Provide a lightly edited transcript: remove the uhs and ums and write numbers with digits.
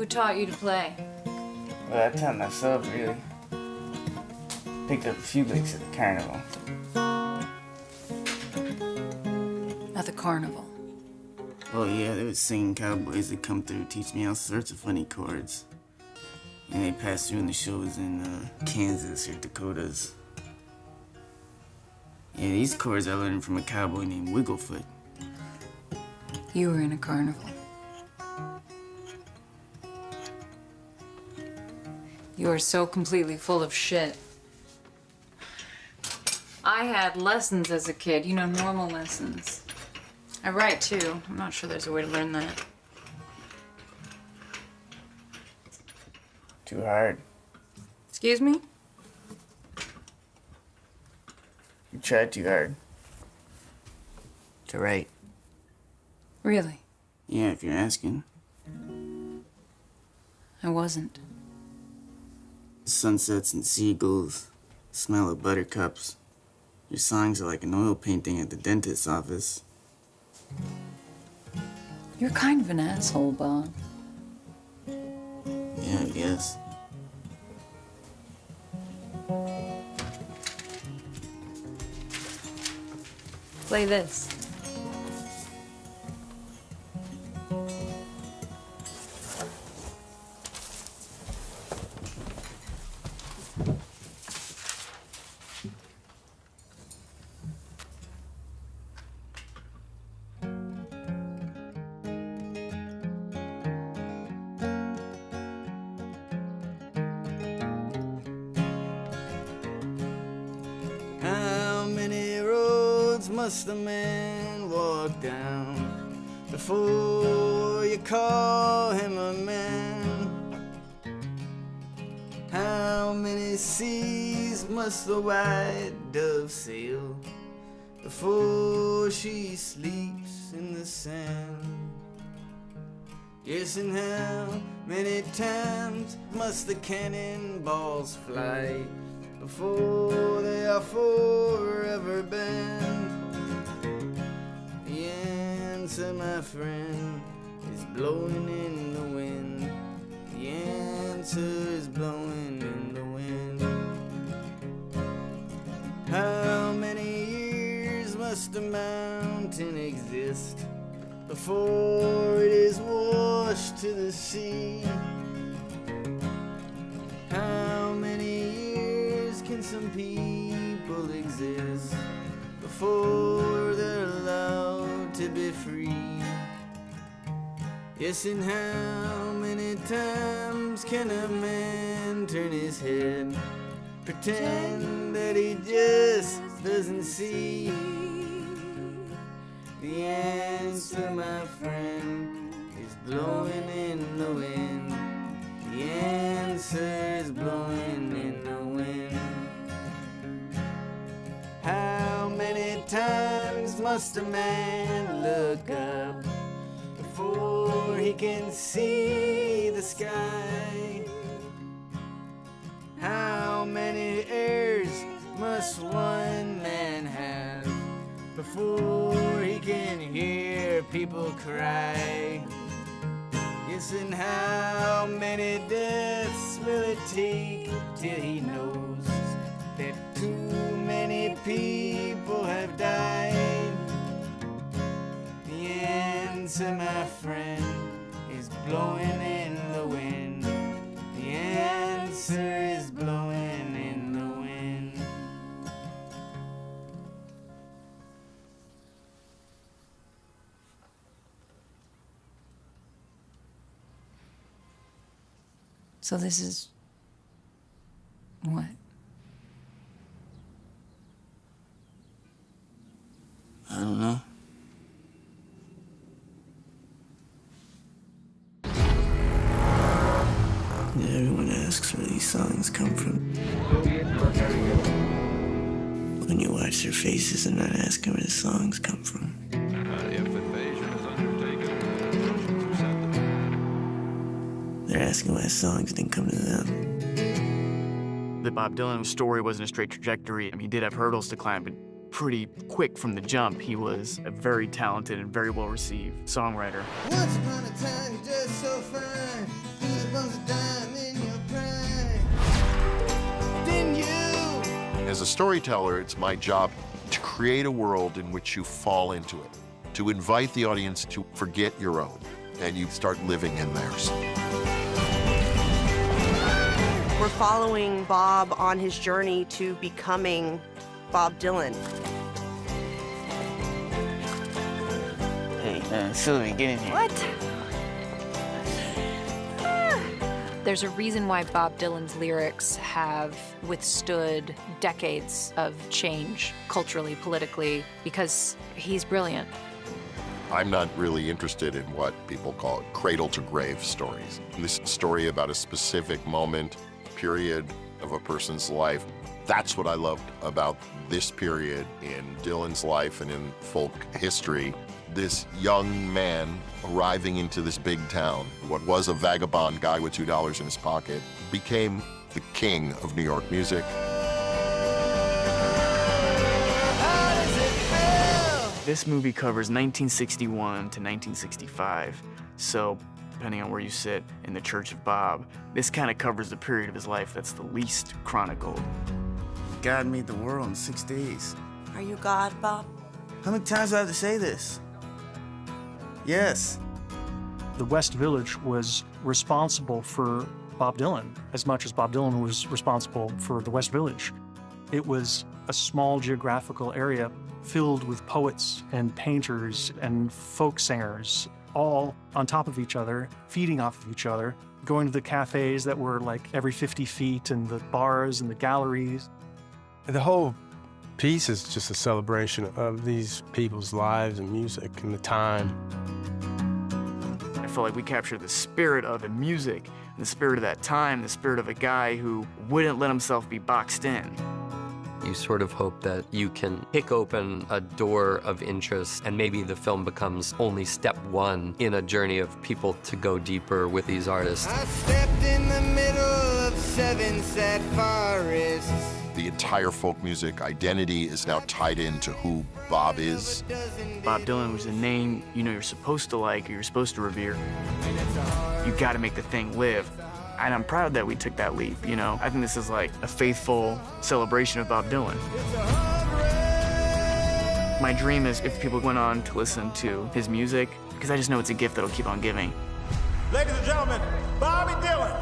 Who taught you to play? Well, I taught myself, really. Picked up a few licks at the carnival. At the carnival? Oh yeah, there was singing cowboys that come through teach me all sorts of funny chords. And they pass through in the shows in Kansas or Dakotas. Yeah, these chords I learned from a cowboy named Wigglefoot. You were in a carnival. You are so completely full of shit. I had lessons as a kid, you know, normal lessons. I write too. I'm not sure there's a way to learn that. Too hard. Excuse me? You tried too hard to write. Really? Yeah, if you're asking. I wasn't. Sunsets and seagulls, smell of buttercups. Your songs are like an oil painting at the dentist's office. You're kind of an asshole, Bob. Yeah, I guess. Play this. How many roads must a man walk down before you call him a man? How many seas must the white dove sail before she sleeps in the sand? Yes, and how many times must the cannonballs fly before they are forever banned? The answer, my friend, is blowing in the wind. The answer is blowing in the wind. How many years must a mountain exist before it is washed to the sea? How many years can some people exist before they're allowed to be free? Yes, and how many times can a man turn his head, pretend that he just doesn't see? The answer, my friend, is blowing in the wind. The answer is blowing in the wind. How many times must a man look up before he can see the sky? How many heirs must one man have before he can hear people cry? Yes, and how many deaths will it take till he knows that too many people have died? The answer, my friend, is blowing in the wind. The answer is blowing in the wind. So this is... what? I don't know. Yeah, everyone asks where these songs come from. When you watch their faces, they're not asking where the songs come from. If invasion is undertaken, Russians have said that. They're asking why songs didn't come to them. The Bob Dylan story wasn't a straight trajectory. I mean, he did have hurdles to climb, but pretty quick from the jump, he was a very talented and very well-received songwriter. Once upon a time, you're just so fine. Do As a storyteller, it's my job to create a world in which you fall into it, to invite the audience to forget your own, and you start living in theirs. We're following Bob on his journey to becoming Bob Dylan. Hey, Sylvie, get in here. What? There's a reason why Bob Dylan's lyrics have withstood decades of change, culturally, politically, because he's brilliant. I'm not really interested in what people call cradle-to-grave stories. This story about a specific moment, period of a person's life, that's what I loved about this period in Dylan's life and in folk history. This young man arriving into this big town, what was a vagabond guy with $2 in his pocket, became the king of New York music. This movie covers 1961 to 1965, so depending on where you sit in the Church of Bob, this kind of covers the period of his life that's the least chronicled. God made the world in 6 days. Are you God, Bob? How many times do I have to say this? Yes. The West Village was responsible for Bob Dylan as much as Bob Dylan was responsible for the West Village. It was a small geographical area filled with poets and painters and folk singers, all on top of each other, feeding off of each other, going to the cafes that were like every 50 feet and the bars and the galleries. The whole piece is just a celebration of these people's lives and music and the time. I feel like we captured the spirit of the music, the spirit of that time, the spirit of a guy who wouldn't let himself be boxed in. You sort of hope that you can kick open a door of interest, and maybe the film becomes only step one in a journey of people to go deeper with these artists. I stepped in the middle of 7 sad forests. The entire folk music identity is now tied into who Bob is. Bob Dylan was a name you know you're supposed to like, or you're supposed to revere. You gotta make the thing live. And I'm proud that we took that leap, you know? I think this is like a faithful celebration of Bob Dylan. My dream is if people went on to listen to his music, because I just know it's a gift that'll keep on giving. Ladies and gentlemen, Bobby Dylan.